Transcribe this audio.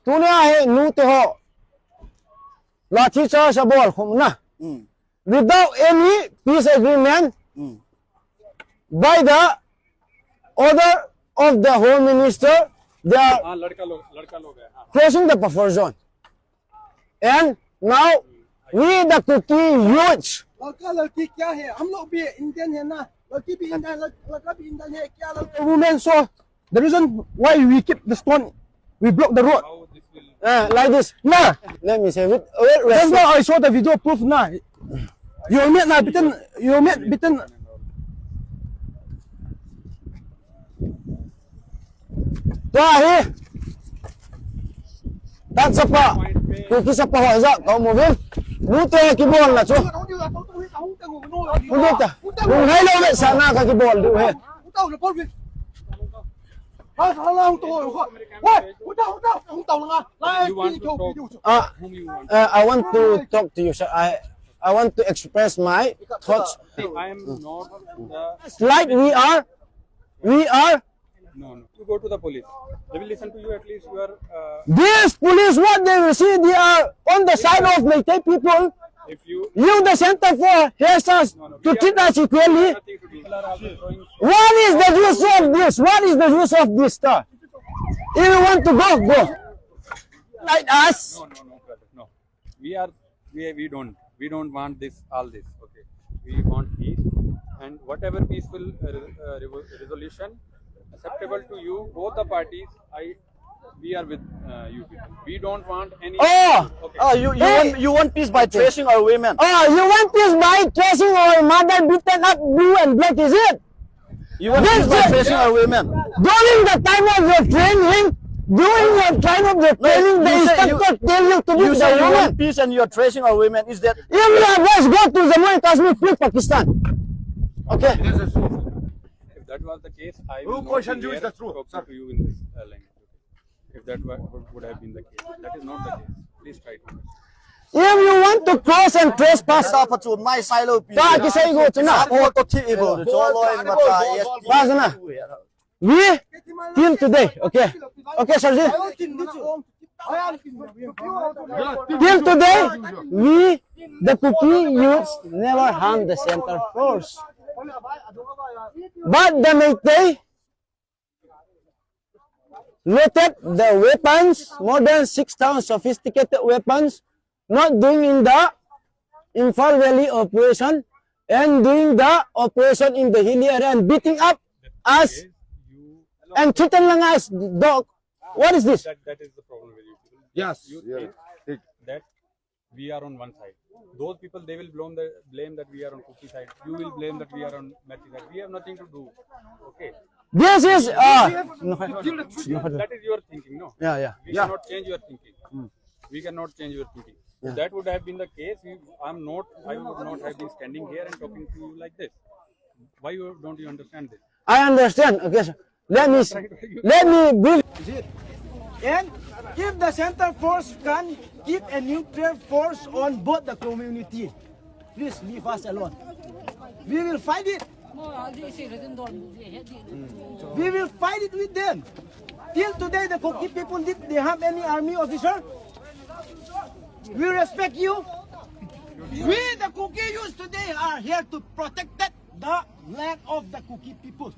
तूने आहे नू ते हो लाठी चार्ज बोल ना without any peace agreement by the order of the Home Minister, they are crossing the buffer zone. And now we the Kuki youths. लड़का लड़की क्या है? हम लोग भी इंडियन है ना, लड़की भी इंडियन, लड़का भी इंडियन है क्या? Women, so the reason why we keep the stone, we block the road. Like this. Nah, let me say with that's why I saw the video proof now. You met na bitten, you met bitten. Dahil that's a pa. Kuki sa pahaza, kau moving. Luto yung kibol na so. Undot ta. Kung hello met sana ka kibol du he. I want to talk to you, sir. I want to express my thoughts. I am not Like we are. No. You go to the police. They will listen to you. At least you are. These police, what they will see, they are on the side of Meitei people. If you. You, the center for hairstyles, to treat us equally. What is the use of this? What is the use of this stuff? If you want to go, go. Like us. No, brother. No. We don't want this, all this. Okay. We want peace. And whatever peaceful resolution acceptable to you, both the parties, we are with you people. We don't want any. Oh! Okay. Oh, you want peace by tracing our women? Oh, you want peace by tracing our mother beaten up blue and black, is it? You want peace by tracing our women? During the time of your training, the instructor tell you to beat You say the you woman. want peace and you are tracing our women. Is that? If you are just go to Jammu and Kashmir, free Pakistan. Okay. If that was the case, I will not question be you here is the truth, talking to you in this language. Okay. If that would have been the case, that is not the case. Please try to understand. If you want to cross and trespass, Sa pacu mai silo pi. ta kisay go na. Sa to ti ibo. Joloi mata. Bas na. We till today, okay, Sarji. Till today, we the Kuki youths never harm the center force. But the Meitei looted the weapons, more than 6,000 sophisticated weapons, not doing in the Imphal Valley operation and doing the operation in the hilly area and beating up us and threatening us, dog. What is this? That is the problem with you people. Yes. You think that we are on one side. Those people, they will blame that we are on Kuki side. You will blame that we are on Methi side. We have nothing to do. Okay. This is That is your thinking, no? yeah. We cannot change your thinking. We cannot change your thinking. If that would have been the case, I would not have been standing here and talking to you like this. Why don't you understand this? I understand. Okay, sir. Let me brief. And if the center force can keep a neutral force on both the community, please leave us alone. We will fight it. We will fight it with them. Till today, the Kuki people, did they have any army officer? We respect you. We, the Kuki youth today, are here to protect the land of the Kuki people.